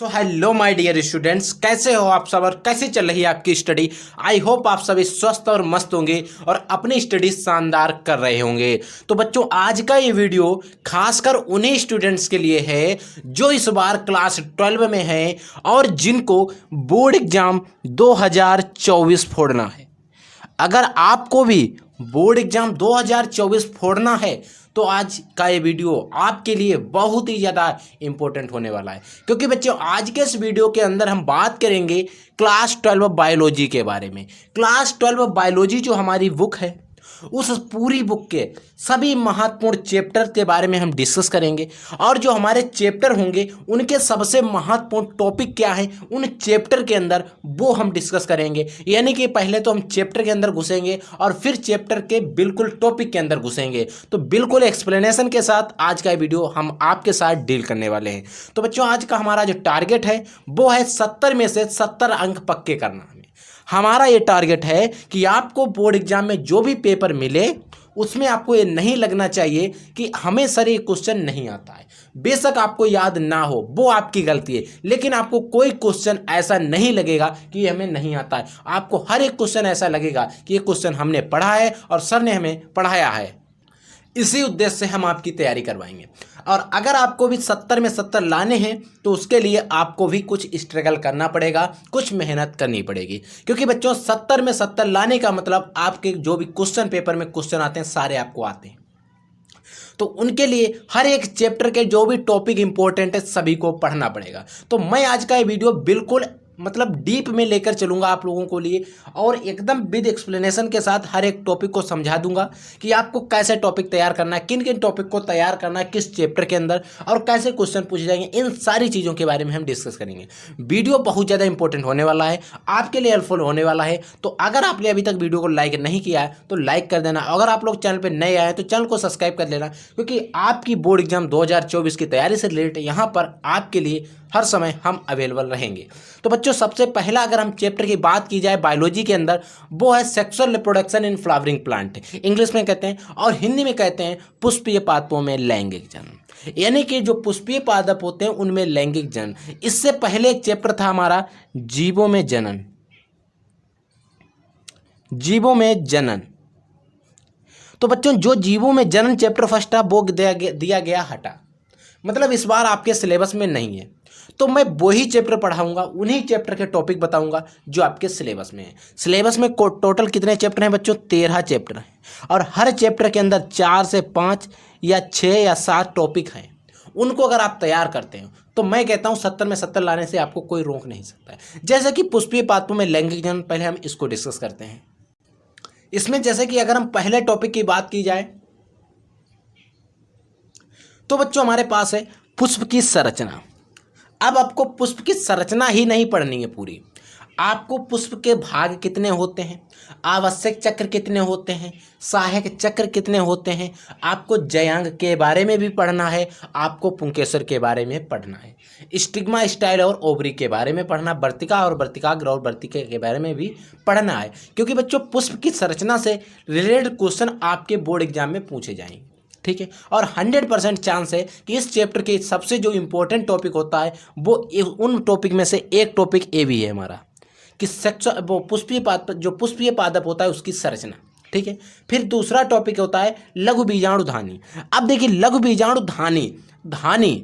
So hello my dear students, कैसे हो आप सब और कैसे चल रही है आपकी स्टडी। आई होप आप सभी स्वस्थ और मस्त होंगे और अपनी स्टडी शानदार कर रहे होंगे। तो बच्चों, आज का ये वीडियो खासकर उन्हीं स्टूडेंट्स के लिए है जो इस बार क्लास 12 में हैं और जिनको बोर्ड एग्जाम 2024 फोड़ना है। अगर आपको भी बोर्ड एग्जाम 2024 फोड़ना है तो आज का ये वीडियो आपके लिए बहुत ही ज़्यादा इंपॉर्टेंट होने वाला है, क्योंकि बच्चों आज के इस वीडियो के अंदर हम बात करेंगे क्लास 12 बायोलॉजी के बारे में। क्लास 12 बायोलॉजी जो हमारी बुक है, उस पूरी बुक के सभी महत्वपूर्ण चैप्टर के बारे में हम डिस्कस करेंगे और जो हमारे चैप्टर होंगे उनके सबसे महत्वपूर्ण टॉपिक क्या है उन चैप्टर के अंदर वो हम डिस्कस करेंगे। यानी कि पहले तो हम चैप्टर के अंदर घुसेंगे और फिर चैप्टर के बिल्कुल टॉपिक के अंदर घुसेंगे। तो बिल्कुल एक्सप्लेनेशन के साथ आज का वीडियो हम आपके साथ डील करने वाले हैं। तो बच्चों, आज का हमारा जो टारगेट है वो है 70 में से 70 अंक पक्के करना। हमारा ये टारगेट है कि आपको बोर्ड एग्जाम में जो भी पेपर मिले उसमें आपको ये नहीं लगना चाहिए कि हमें सर ये क्वेश्चन नहीं आता है। बेशक आपको याद ना हो, वो आपकी गलती है, लेकिन आपको कोई क्वेश्चन ऐसा नहीं लगेगा कि ये हमें नहीं आता है। आपको हर एक क्वेश्चन ऐसा लगेगा कि ये क्वेश्चन हमने पढ़ा है और सर ने हमें पढ़ाया है। इसी उद्देश्य से हम आपकी तैयारी करवाएंगे। और अगर आपको भी 70 में 70 लाने हैं तो उसके लिए आपको भी कुछ स्ट्रगल करना पड़ेगा, कुछ मेहनत करनी पड़ेगी। क्योंकि बच्चों 70 में 70 लाने का मतलब आपके जो भी क्वेश्चन पेपर में क्वेश्चन आते हैं सारे आपको आते हैं। तो उनके लिए हर एक चैप्टर के जो भी टॉपिक इंपॉर्टेंट है सभी को पढ़ना पड़ेगा। तो मैं आज का ये वीडियो बिल्कुल डीप में लेकर चलूंगा आप लोगों को लिए और एकदम विद एक्सप्लेनेशन के साथ हर एक टॉपिक को समझा दूंगा कि आपको कैसे टॉपिक तैयार करना है, किन किन टॉपिक को तैयार करना है, किस चैप्टर के अंदर और कैसे क्वेश्चन पूछे जाएंगे। इन सारी चीज़ों के बारे में हम डिस्कस करेंगे। वीडियो बहुत ज़्यादा इंपॉर्टेंट होने वाला है, आपके लिए हेल्पफुल होने वाला है। तो अगर आपने अभी तक वीडियो को लाइक नहीं किया है तो लाइक कर देना। अगर आप लोग चैनल पर नए आए हैं तो चैनल को सब्सक्राइब कर लेना, क्योंकि आपकी बोर्ड एग्जाम 2024 की तैयारी से रिलेटेड यहाँ पर आपके लिए हर समय हम अवेलेबल रहेंगे। तो बच्चों, सबसे पहला अगर हम चैप्टर की बात की जाए बायोलॉजी के अंदर, वो है sexual reproduction in flowering plant. English में कहते हैं और हिंदी में कहते हैं पुष्पीय पादपों में लैंगिक जन्म। यानी कि जो पुष्पीय पादप होते हैं उनमें लैंगिक जन्म। इससे पहले एक चैप्टर था हमारा जीवों में जनन। जीवों में जनन। तो बच्चों, जो जीवों में जनन चैप्टर फर्स्ट था वो दिया गया हटा, मतलब इस बार आपके सिलेबस में नहीं है। तो मैं वही चैप्टर पढ़ाऊंगा, उन्हीं चैप्टर के टॉपिक बताऊंगा जो आपके सिलेबस में है। सिलेबस में टोटल कितने चैप्टर हैं बच्चों? 13 चैप्टर हैं और हर चैप्टर के अंदर 4 से 5 या 6 या 7 टॉपिक हैं। उनको अगर आप तैयार करते हो तो मैं कहता हूँ 70 में 70 लाने से आपको कोई रोक नहीं सकता है। जैसे कि पुष्पीय पादपों में लैंगिक जन्म, पहले हम इसको डिस्कस करते हैं। इसमें जैसे कि अगर हम पहले टॉपिक की बात की जाए तो बच्चों हमारे पास है पुष्प की संरचना। अब आपको पुष्प की संरचना ही नहीं पढ़नी है पूरी, आपको पुष्प के भाग कितने होते हैं, आवश्यक चक्र कितने होते हैं, सहायक चक्र कितने होते हैं, आपको जयांग के बारे में भी पढ़ना है, आपको पुंकेसर के बारे में पढ़ना है, स्टिग्मा स्टाइल और ओवरी के बारे में पढ़ना, वर्तिका और वर्तिकाग्र और वर्तिके के बारे में भी पढ़ना है। क्योंकि बच्चों पुष्प की संरचना से रिलेटेड क्वेश्चन आपके बोर्ड एग्जाम में पूछे जाएंगे, ठीक है। और 100% चांस है कि इस चैप्टर के सबसे जो इम्पोर्टेंट टॉपिक होता है वो उन टॉपिक में से एक टॉपिक ए भी है हमारा कि सेक्सुअल वो पुष्पीय पादप होता है उसकी संरचना, ठीक है। फिर दूसरा टॉपिक होता है लघु बीजाणु धानी। अब देखिए लघु बीजाणु धानी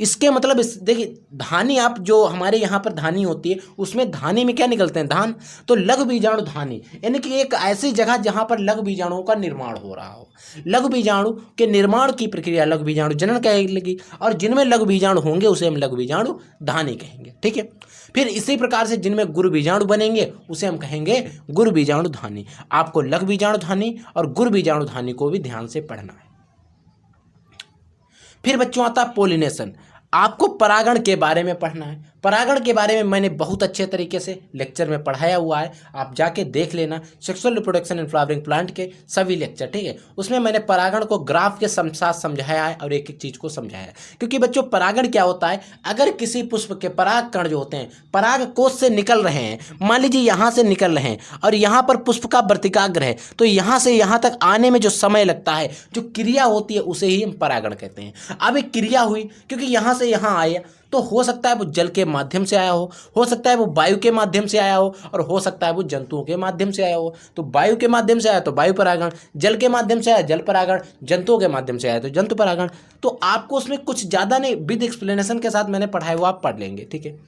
इसके मतलब देखिए धानी, आप जो हमारे यहाँ पर धानी होती है उसमें धानी में क्या निकलते हैं? धान। तो लघु बीजाणु धानी यानी कि एक ऐसी जगह जहाँ पर लघु बीजाणुओं का निर्माण हो रहा हो। लघु बीजाणु के निर्माण की प्रक्रिया लघु बीजाणु जनन कहेगी और जिनमें लघु बीजाणु होंगे उसे हम लघु बीजाणु धानी कहेंगे, ठीक है। फिर इसी प्रकार से जिनमें गुरु बीजाणु बनेंगे उसे हम कहेंगे गुरु बीजाणु धानी। आपको लघु बीजाणु धानी और गुरु बीजाणु धानी को भी ध्यान से पढ़ना है। फिर बच्चों आता है पोलिनेशन। आपको परागण के बारे में पढ़ना है। परागण के बारे में मैंने बहुत अच्छे तरीके से लेक्चर में पढ़ाया हुआ है, आप जाके देख लेना। Sexual reproduction in flowering plant के सभी लेक्चर, ठीक है। उसमें मैंने परागण को ग्राफ के साथ समझाया है और एक एक चीज़ को समझाया है। क्योंकि बच्चों परागण क्या होता है, अगर किसी पुष्प के पराग कण जो होते हैं पराग कोश से निकल रहे हैं, मान लीजिए यहाँ से निकल रहे हैं और यहाँ पर पुष्प का वर्तिकाग्र है, तो यहाँ से यहाँ तक आने में जो समय लगता है, जो क्रिया होती है उसे ही हम परागण कहते हैं। अब एक क्रिया हुई क्योंकि यहाँ से यहाँ आए तो हो सकता है वो जल के माध्यम से आया हो सकता है वो वायु के माध्यम से आया हो, और हो सकता है वो जंतुओं के माध्यम से आया हो। तो वायु के माध्यम से आया तो वायु परागण, जल के माध्यम से आया जल परागण, जंतुओं के माध्यम से आया तो जंतु परागण। तो आपको उसमें कुछ ज़्यादा नहीं, विद एक्सप्लेनेशन के साथ मैंने पढ़ाया वो आप पढ़ लेंगे, ठीक है।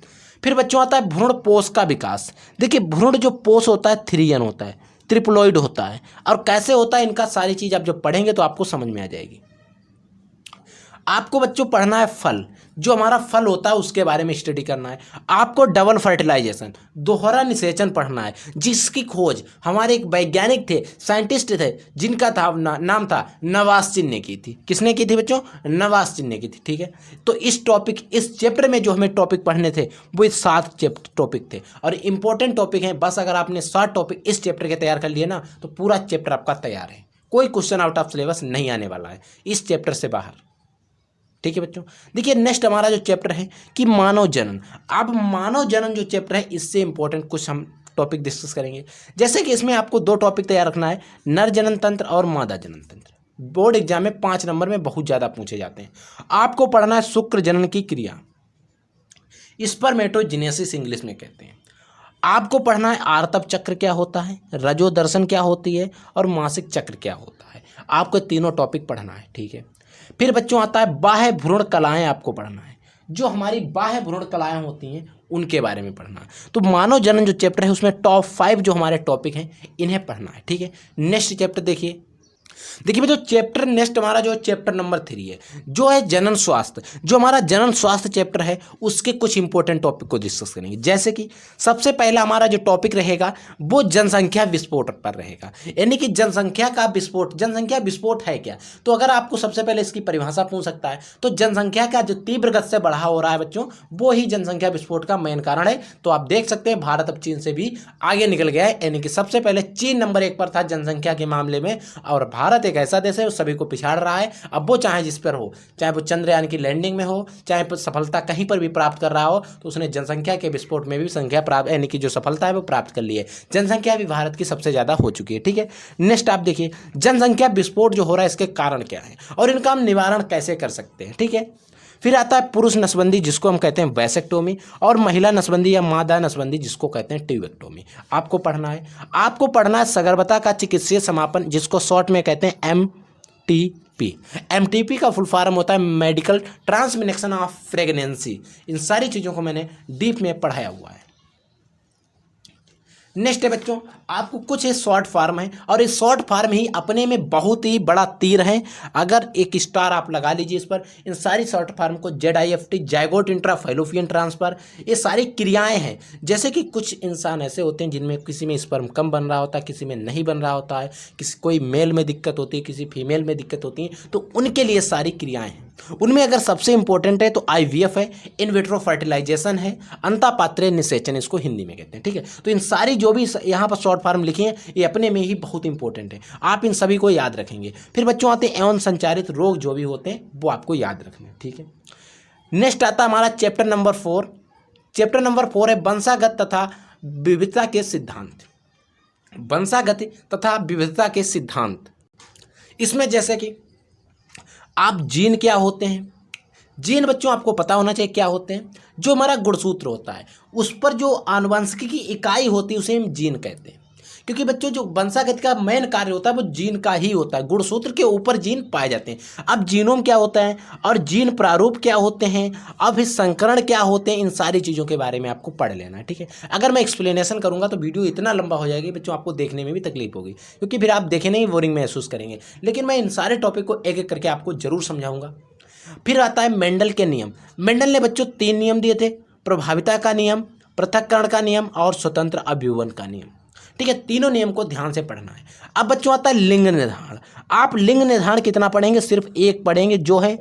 फिर बच्चों आता है भ्रूण पोष का विकास। देखिए भ्रूण जो पोष होता है 3N होता है, ट्रिप्लॉइड होता है, और कैसे होता है इनका सारी चीज़ आप जब पढ़ेंगे तो आपको समझ में आ जाएगी। आपको बच्चों पढ़ना है फल, जो हमारा फल होता है उसके बारे में स्टडी करना है। आपको डबल फर्टिलाइजेशन, दोहरा निषेचन पढ़ना है, जिसकी खोज हमारे एक वैज्ञानिक थे, साइंटिस्ट थे, जिनका था नाम था नवासिन ने की थी। किसने की थी बच्चों? नवासिन ने की थी, ठीक है। तो इस टॉपिक, इस चैप्टर में जो हमें टॉपिक पढ़ने थे वो 7 टॉपिक थे, और इंपॉर्टेंट टॉपिक हैं। बस अगर आपने 7 टॉपिक इस चैप्टर के तैयार कर लिए ना तो पूरा चैप्टर आपका तैयार है, कोई क्वेश्चन आउट ऑफ सिलेबस नहीं आने वाला है इस चैप्टर से बाहर, ठीक है बच्चों। देखिए नेक्स्ट हमारा जो चैप्टर है कि मानव जनन। अब मानव जनन जो चैप्टर है इससे इंपॉर्टेंट कुछ हम टॉपिक डिस्कस करेंगे। जैसे कि इसमें आपको 2 टॉपिक तैयार रखना है, नर जनन तंत्र और मादा जनन तंत्र। बोर्ड एग्जाम में 5 नंबर में बहुत ज़्यादा पूछे जाते हैं। आपको पढ़ना है शुक्र जनन की क्रिया, स्पर्मेटोजेनेसिस इंग्लिश में कहते हैं। आपको पढ़ना है आर्तव चक्र क्या होता है, रजोदर्शन क्या होती है, और मासिक चक्र क्या होता है। आपको तीनों टॉपिक पढ़ना है, ठीक है। फिर बच्चों आता है बाह्य भ्रूण कलाएं, आपको पढ़ना है, जो हमारी बाह्य भ्रूण कलाएं होती हैं उनके बारे में पढ़ना है। तो मानव जनन जो चैप्टर है उसमें टॉप 5 जो हमारे टॉपिक हैं इन्हें पढ़ना है, ठीक है। नेक्स्ट चैप्टर देखिए जो चैप्टर नेक्स्ट हमारा जो चैप्टर नंबर 3 है, जो है जनन स्वास्थ्य। जो हमारा जनन स्वास्थ्य चैप्टर है उसके कुछ इंपॉर्टेंट टॉपिक को डिस्कस करेंगे। जैसे कि सबसे पहला हमारा जो टॉपिक रहेगा वो जनसंख्या विस्फोट पर रहेगा, यानी कि जनसंख्या का विस्फोट। जनसंख्या विस्फोट है क्या? तो अगर आपको सबसे पहले इसकी परिभाषा पूछ सकता है तो जनसंख्या का जो तीव्र गति से बढ़ा हो रहा है बच्चों, वो ही जनसंख्या विस्फोट का मेन कारण है। तो आप देख सकते हैं भारत अब चीन से भी आगे निकल गया है, यानी कि सबसे पहले चीन नंबर 1 पर था जनसंख्या के मामले में, और भारत एक ऐसा देश है वो सभी को पिछाड़ रहा है। अब वो चाहे जिस पर हो, चाहे वो चंद्रयान की लैंडिंग में हो, चाहे सफलता कहीं पर भी प्राप्त कर रहा हो, तो उसने जनसंख्या के विस्फोट में भी संख्या प्राप्त, यानी कि जो सफलता है वो प्राप्त कर ली है। जनसंख्या भी भारत की सबसे ज़्यादा हो चुकी है, ठीक है। नेक्स्ट आप देखिए जनसंख्या विस्फोट जो हो रहा है इसके कारण क्या है और इनका हम निवारण कैसे कर सकते हैं, ठीक है। फिर आता है पुरुष नसबंदी जिसको हम कहते हैं वैसेक्टोमी, और महिला नसबंदी या मादा नसबंदी जिसको कहते हैं ट्यूबेक्टोमी। आपको पढ़ना है। आपको पढ़ना है सगर्भता का चिकित्सीय समापन, जिसको शॉर्ट में कहते हैं MTP। MTP का फुल फॉर्म होता है मेडिकल ट्रांसमिनेशन ऑफ प्रेगनेंसी। इन सारी चीज़ों को मैंने डीप में पढ़ाया हुआ है। नेक्स्ट है बच्चों, आपको कुछ शॉर्ट फॉर्म है, और इस शॉर्ट फॉर्म ही अपने में बहुत ही बड़ा तीर है। अगर एक स्टार आप लगा लीजिए इस पर, इन सारी शॉर्ट फॉर्म को ZIFT, zygote intra fallopian transfer, ये सारी क्रियाएं हैं। जैसे कि कुछ इंसान ऐसे होते हैं जिनमें किसी में स्पर्म कम बन रहा होता है, किसी में नहीं बन रहा होता है, कोई मेल में दिक्कत होती है, किसी फीमेल में दिक्कत होती है, तो उनके लिए सारी क्रियाएं हैं। उनमें अगर सबसे इंपॉर्टेंट है तो IVF है, इन विट्रो फर्टिलाइजेशन है, अंतःपात्रीय निषेचन इसको हिंदी में कहते हैं, ठीक है। तो इन सारी जो भी यहाँ पर शॉर्ट फॉर्म लिखी हैं ये अपने में ही बहुत इंपॉर्टेंट है, आप इन सभी को याद रखेंगे। फिर बच्चों आते हैं यौन संचारित रोग जो भी होते हैं वो आपको याद रखने हैं, ठीक है। नेक्स्ट आता हमारा चैप्टर नंबर 4। चैप्टर नंबर 4 है वंशागत तथा विविधता के सिद्धांत। वंशागति तथा विविधता के सिद्धांत, इसमें जैसे कि आप जीन क्या होते हैं। जीन बच्चों आपको पता होना चाहिए क्या होते हैं। जो हमारा गुणसूत्र होता है उस पर जो आनुवंशिकी की इकाई होती है उसे हम जीन कहते हैं, क्योंकि बच्चों जो वंशागति का मेन कार्य होता है वो जीन का ही होता है। गुणसूत्र के ऊपर जीन पाए जाते हैं। अब जीनोम क्या होता है और जीन प्रारूप क्या होते हैं, अभिसंकरण क्या होते हैं, इन सारी चीज़ों के बारे में आपको पढ़ लेना है, ठीक है। अगर मैं एक्सप्लेनेशन करूंगा तो वीडियो इतना लंबा हो जाएगी बच्चों, आपको देखने में भी तकलीफ होगी, क्योंकि फिर आप देखे नहीं बोरिंग महसूस करेंगे। लेकिन मैं इन सारे टॉपिक को एक एक करके आपको जरूर समझाऊंगा। फिर आता है मेंडल के नियम। मेंडल ने बच्चों 3 नियम दिए थे, प्रभाविता का नियम, पृथक्करण का नियम और स्वतंत्र अभ्युवन का नियम, ठीक है। तीनों नियम को ध्यान से पढ़ना है। अब बच्चों आता है लिंग निर्धारण। आप लिंग निर्धारण कितना पढ़ेंगे? सिर्फ एक पढ़ेंगे, जो है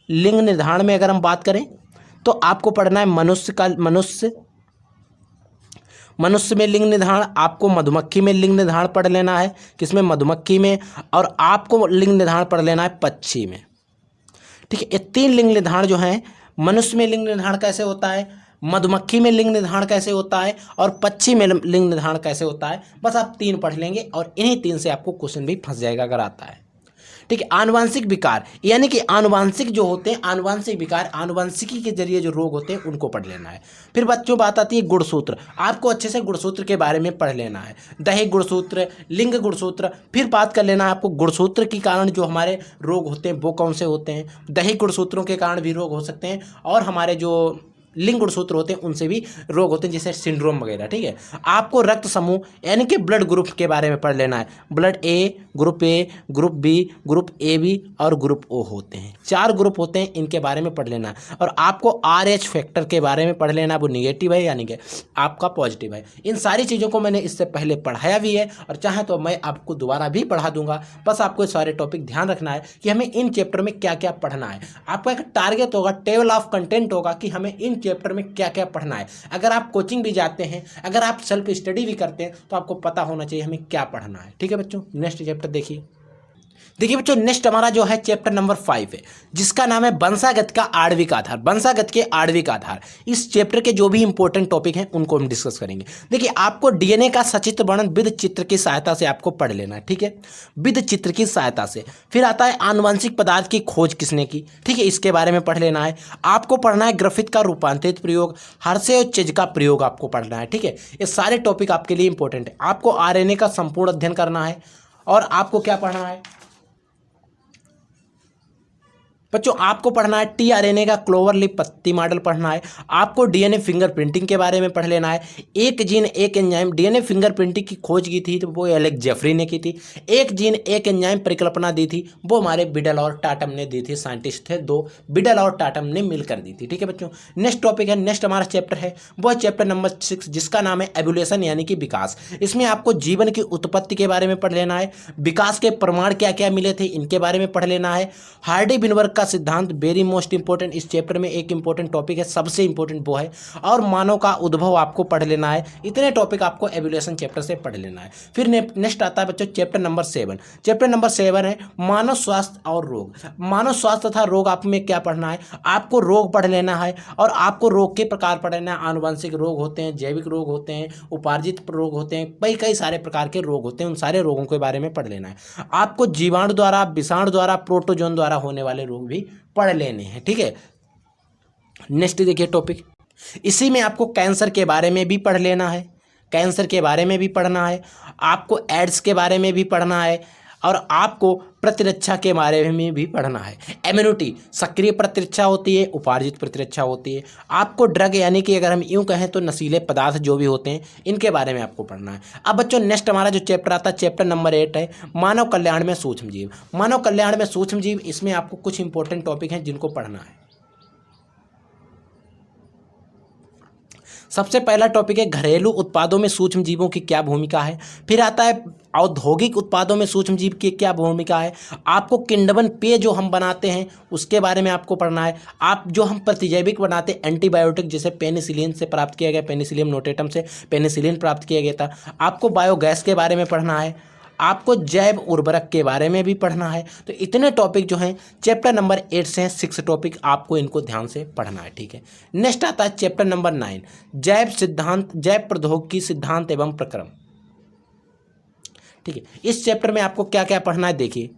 लिंग निर्धारण में अगर हम बात करें तो आपको पढ़ना है मनुष्य में लिंग निर्धारण, आपको मधुमक्खी में लिंग निर्धारण पढ़ लेना है, किसमें? मधुमक्खी में, और आपको लिंग निर्धारण पढ़ लेना है पक्षी में, ठीक है। ये 3 लिंग निर्धारण जो हैं, मनुष्य में लिंग निर्धारण कैसे होता है, मधुमक्खी में लिंग निर्धारण कैसे होता है और पक्षी में लिंग निर्धारण कैसे होता है, बस आप 3 पढ़ लेंगे और इन्हीं 3 से आपको क्वेश्चन भी फंस जाएगा अगर आता है, ठीक है। आनुवंशिक विकार यानी कि आनुवंशिक जो होते हैं, आनुवंशिक विकार, आनुवंशिकी के जरिए जो रोग होते हैं उनको पढ़ लेना है। फिर बच्चों बात आती है गुणसूत्र, आपको अच्छे से गुणसूत्र के बारे में पढ़ लेना है। दैहिक गुणसूत्र, लिंग गुणसूत्र, फिर बात कर लेना है आपको गुणसूत्र के कारण जो हमारे रोग होते हैं वो कौन से होते हैं। दैहिक गुणसूत्रों के कारण भी रोग हो सकते हैं और हमारे जो लिंग गुणसूत्र होते हैं उनसे भी रोग होते हैं, जैसे सिंड्रोम वगैरह। ठीक है। आपको रक्त समूह यानी कि ब्लड ग्रुप के बारे में पढ़ लेना है। Blood A, group B, group A B और ग्रुप ओ होते हैं, 4 ग्रुप होते हैं, इनके बारे में पढ़ लेना है। और आपको RH फैक्टर के बारे में पढ़ लेना है, वो निगेटिव है यानी कि आपका पॉजिटिव है। इन सारी चीज़ों को मैंने इससे पहले पढ़ाया भी है और चाहे तो मैं आपको दोबारा भी पढ़ा दूंगा। बस आपको सारे टॉपिक ध्यान रखना है कि हमें इन चैप्टर में क्या क्या पढ़ना है। आपका एक टारगेट होगा, टेबल ऑफ कंटेंट होगा कि हमें इन चैप्टर में क्या क्या पढ़ना है। अगर आप कोचिंग भी जाते हैं, अगर आप सेल्फ स्टडी भी करते हैं तो आपको पता होना चाहिए हमें क्या पढ़ना है। ठीक है बच्चों, नेक्स्ट चैप्टर देखिए बच्चों, नेक्स्ट हमारा जो है चैप्टर नंबर 5 है, जिसका नाम है वंशागत का आणविक आधार। वंशागत के आणविक आधार, इस चैप्टर के जो भी इंपॉर्टेंट टॉपिक हैं उनको हम डिस्कस करेंगे। देखिए, आपको डीएनए का सचित्र वर्णन विद चित्र की सहायता से आपको पढ़ लेना है। ठीक है, विद चित्र की सहायता से। फिर आता है आनुवंशिक पदार्थ की खोज किसने की। ठीक है, इसके बारे में पढ़ लेना है। आपको पढ़ना है ग्रिफिथ का रूपांतरित प्रयोग, हर्शे और चेज का प्रयोग आपको पढ़ना है। ठीक है, ये सारे टॉपिक आपके लिए इंपॉर्टेंट है। आपको आरएनए का संपूर्ण अध्ययन करना है और आपको क्या पढ़ना है बच्चों, आपको पढ़ना है टीआरएनए का क्लोवर लीफ पत्ती मॉडल पढ़ना है। आपको डीएनए फिंगरप्रिंटिंग के बारे में पढ़ लेना है। एक जीन एक एंजाइम, डीएनए फिंगरप्रिंटिंग की खोज की थी तो वो एलेक्स जेफरी ने की थी। एक जीन एक एंजाइम परिकल्पना दी थी, वो हमारे बिडल और टाटम ने दी थी। साइंटिस्ट थे 2, बिडल और टाटम ने मिलकर दी थी। ठीक है बच्चों, नेक्स्ट टॉपिक है, नेक्स्ट हमारा चैप्टर है वो है चैप्टर नंबर 6, जिसका नाम है एवोल्यूशन यानी कि विकास। इसमें आपको जीवन की उत्पत्ति के बारे में पढ़ लेना है। विकास के प्रमाण क्या क्या मिले थे इनके बारे में पढ़ लेना है। हार्डी विनबर्ग का सिद्धांत वेरी मोस्ट इंपॉर्टेंट, इस चैप्टर में एक इंपॉर्टेंट टॉपिक है, सबसे इंपॉर्टेंट वो है। और मानव का उद्भव आपको पढ़ लेना है। इतने टॉपिक आपको एवोल्यूशन चैप्टर से पढ़ लेना है। फिर नेक्स्ट आता है बच्चों चैप्टर नंबर 7। चैप्टर नंबर 7 है मानव स्वास्थ्य और रोग। मानव स्वास्थ्य तथा रोग आप में क्या पढ़ना है, आपको रोग पढ़ लेना है और आपको रोग के प्रकार पढ़ लेना है। आनुवंशिक रोग होते हैं, जैविक रोग होते हैं, उपार्जित रोग होते हैं, कई सारे प्रकार के रोग होते हैं, उन सारे रोगों के बारे में पढ़ लेना है। आपको जीवाणु द्वारा, विषाणु द्वारा, प्रोटोजोन द्वारा होने वाले रोग भी पढ़ लेने हैं। ठीक है, नेक्स्ट देखिए टॉपिक, इसी में आपको कैंसर के बारे में भी पढ़ लेना है। कैंसर के बारे में भी पढ़ना है, आपको एड्स के बारे में भी पढ़ना है और आपको प्रतिरक्षा के बारे में भी पढ़ना है। इम्यूनिटी, सक्रिय प्रतिरक्षा होती है, उपार्जित प्रतिरक्षा होती है। आपको ड्रग यानी कि अगर हम यूँ कहें तो नशीले पदार्थ जो भी होते हैं इनके बारे में आपको पढ़ना है। अब बच्चों नेक्स्ट हमारा जो चैप्टर आता है चैप्टर नंबर 8 है मानव कल्याण में सूक्ष्म जीव। मानव कल्याण में सूक्ष्म जीव, इसमें आपको कुछ इंपॉर्टेंट टॉपिक हैं जिनको पढ़ना है। सबसे पहला टॉपिक है घरेलू उत्पादों में सूक्ष्म जीवों की क्या भूमिका है। फिर आता है औद्योगिक उत्पादों में सूक्ष्म जीव की क्या भूमिका है। आपको किण्वन पेय जो हम बनाते हैं उसके बारे में आपको पढ़ना है। आप जो हम प्रतिजैविक बनाते हैं एंटीबायोटिक, जैसे पेनिसिलिन से प्राप्त किया गया, पेनिसिलियम नोटेटम से पेनिसिलिन प्राप्त किया गया था। आपको बायोगैस के बारे में पढ़ना है। आपको जैव उर्वरक के बारे में भी पढ़ना है। तो इतने टॉपिक जो हैं चैप्टर नंबर 8 से हैं, 6 टॉपिक आपको इनको ध्यान से पढ़ना है। ठीक है, नेक्स्ट आता है चैप्टर नंबर 9 जैव सिद्धांत, जैव प्रौद्योगिकी सिद्धांत एवं प्रक्रम। ठीक है, इस चैप्टर में आपको क्या क्या पढ़ना है देखिए।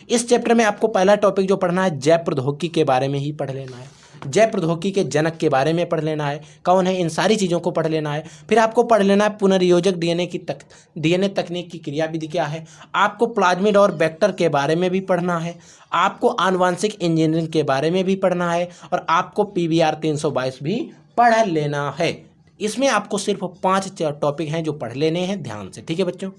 इस चैप्टर में आपको पहला टॉपिक जो पढ़ना है जैव प्रौद्योगिकी के बारे में ही पढ़ लेना है। जैव प्रौद्योगिकी के जनक के बारे में पढ़ लेना है, कौन है, इन सारी चीज़ों को पढ़ लेना है। फिर आपको पढ़ लेना है पुनर्योजक डीएनए तकनीक की क्रियाविधि क्या है। आपको प्लाज्मिड और वेक्टर के बारे में भी पढ़ना है। आपको आनुवंशिक इंजीनियरिंग के बारे में भी पढ़ना है और आपको PBR 322 भी पढ़ लेना है। इसमें आपको सिर्फ 5 टॉपिक हैं जो पढ़ लेने हैं ध्यान से। ठीक है बच्चों,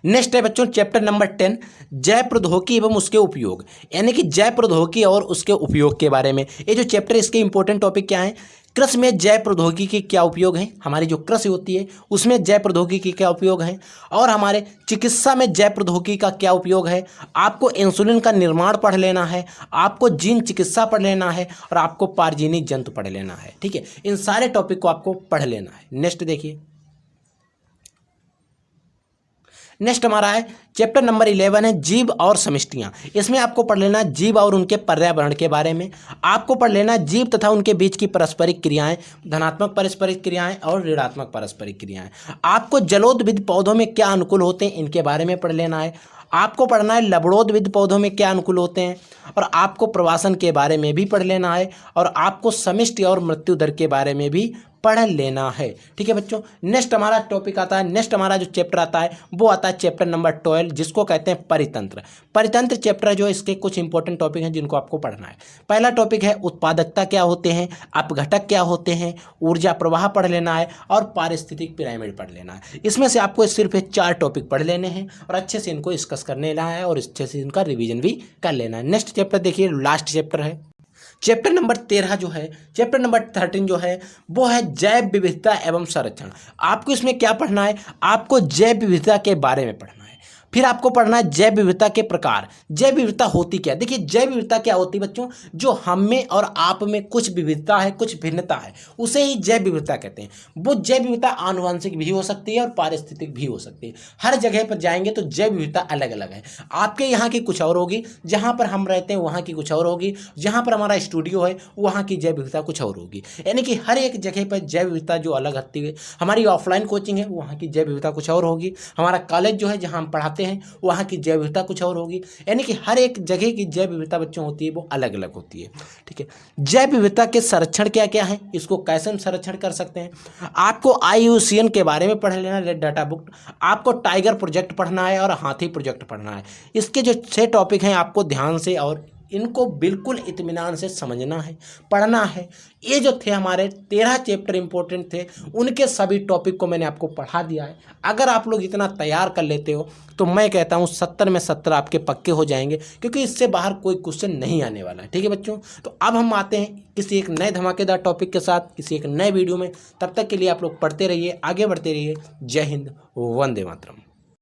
नेक्स्ट है बच्चों चैप्टर नंबर 10 जैव प्रौद्योगिकी एवं उसके उपयोग, यानी कि जैव प्रौद्योगिकी और उसके उपयोग के बारे में। ये जो चैप्टर, इसके इंपॉर्टेंट टॉपिक क्या है। कृषि में जैव प्रौद्योगिकी के क्या उपयोग हैं, हमारी जो कृषि होती है उसमें जैव प्रौद्योगिकी के क्या उपयोग हैं, और हमारे चिकित्सा में जैव प्रौद्योगिकी का क्या उपयोग है। आपको इंसुलिन का निर्माण पढ़ लेना है, आपको जीन चिकित्सा पढ़ लेना है और आपको पारजीनी जंतु पढ़ लेना है। ठीक है, इन सारे टॉपिक को आपको पढ़ लेना है। नेक्स्ट देखिए, नेक्स्ट हमारा है चैप्टर नंबर 11 है जीव और समष्टियाँ। इसमें आपको पढ़ लेना जीव और उनके पर्यावरण के बारे में। आपको पढ़ लेना जीव तथा उनके बीच की पारस्परिक क्रियाएं, धनात्मक पारस्परिक क्रियाएं और ऋणात्मक पारस्परिक क्रियाएं। आपको जलोद्भिद पौधों में क्या अनुकूल होते हैं इनके बारे में पढ़ लेना है। आपको पढ़ना है लवणोद्भिद पौधों में क्या अनुकूल होते हैं, और आपको प्रवासन के बारे में भी पढ़ लेना है, और आपको समष्टि और मृत्यु दर के बारे में भी पढ़ लेना है। ठीक है बच्चों, नेक्स्ट हमारा टॉपिक आता है, नेक्स्ट हमारा जो चैप्टर आता है वो आता है चैप्टर नंबर 12, जिसको कहते हैं परितंत्र। परितंत्र चैप्टर जो इसके कुछ इंपॉर्टेंट टॉपिक हैं जिनको आपको पढ़ना है। पहला टॉपिक है उत्पादकता क्या होते हैं, अपघटक क्या होते हैं, ऊर्जा प्रवाह पढ़ लेना है, और पारिस्थितिक पिरामिड पढ़ लेना है। इसमें से आपको सिर्फ 4 टॉपिक पढ़ लेने हैं और अच्छे से इनको डिस्कस कर लेना है और अच्छे से इनका रिविजन भी कर लेना है। नेक्स्ट चैप्टर देखिए, लास्ट चैप्टर है चैप्टर नंबर 13 जो है, चैप्टर नंबर 13 जो है वो है जैव विविधता एवं संरक्षण। आपको इसमें क्या पढ़ना है, आपको जैव विविधता के बारे में पढ़ना है। फिर आपको पढ़ना है जैव विविधता के प्रकार। जैव विविधता होती क्या, देखिए जैव विविधता क्या होती है बच्चों, जो हम में और आप में कुछ विविधता है, कुछ भिन्नता है, उसे ही जैव विविधता कहते हैं। वो जैव विविधता आनुवंशिक भी हो सकती है और पारिस्थितिक भी हो सकती है। हर जगह पर जाएंगे तो जैव विविधता अलग अलग है। आपके यहाँ की कुछ और होगी, जहाँ पर हम रहते हैं वहाँ की कुछ और होगी, जहाँ पर हमारा स्टूडियो है वहाँ की जैव विविधता कुछ और होगी। यानी कि हर एक जगह पर जैव विविधता जो अलग आती है। हमारी ऑफलाइन कोचिंग है वहाँ की जैव विविधता कुछ और होगी, हमारा कॉलेज जो है जहाँ हम पढ़ाते हैं वहाँ की जैव विविधता कुछ और होगी। यानी कि हर एक जगह की जैव विविधता बच्चों होती है वो अलग अलग होती है। ठीक है, जैव विविधता के संरक्षण क्या क्या है, इसको कैसे हम संरक्षण कर सकते हैं। आपको IUCN के बारे में पढ़ लेना, रेड डाटा बुक। आपको टाइगर प्रोजेक्ट पढ़ना है और हाथी प्रोजेक्ट पढ़ना है। इसके जो 6 टॉपिक हैं आपको ध्यान से और इनको बिल्कुल इत्मीनान से समझना है, पढ़ना है। ये जो थे हमारे 13 चैप्टर इंपॉर्टेंट थे, उनके सभी टॉपिक को मैंने आपको पढ़ा दिया है। अगर आप लोग इतना तैयार कर लेते हो तो मैं कहता हूँ 70 में 70 आपके पक्के हो जाएंगे, क्योंकि इससे बाहर कोई क्वेश्चन नहीं आने वाला है। ठीक है बच्चों, तो अब हम आते हैं किसी एक नए धमाकेदार टॉपिक के साथ, किसी एक नए वीडियो में। तब तक के लिए आप लोग पढ़ते रहिए, आगे बढ़ते रहिए। जय हिंद, वंदे मातरम।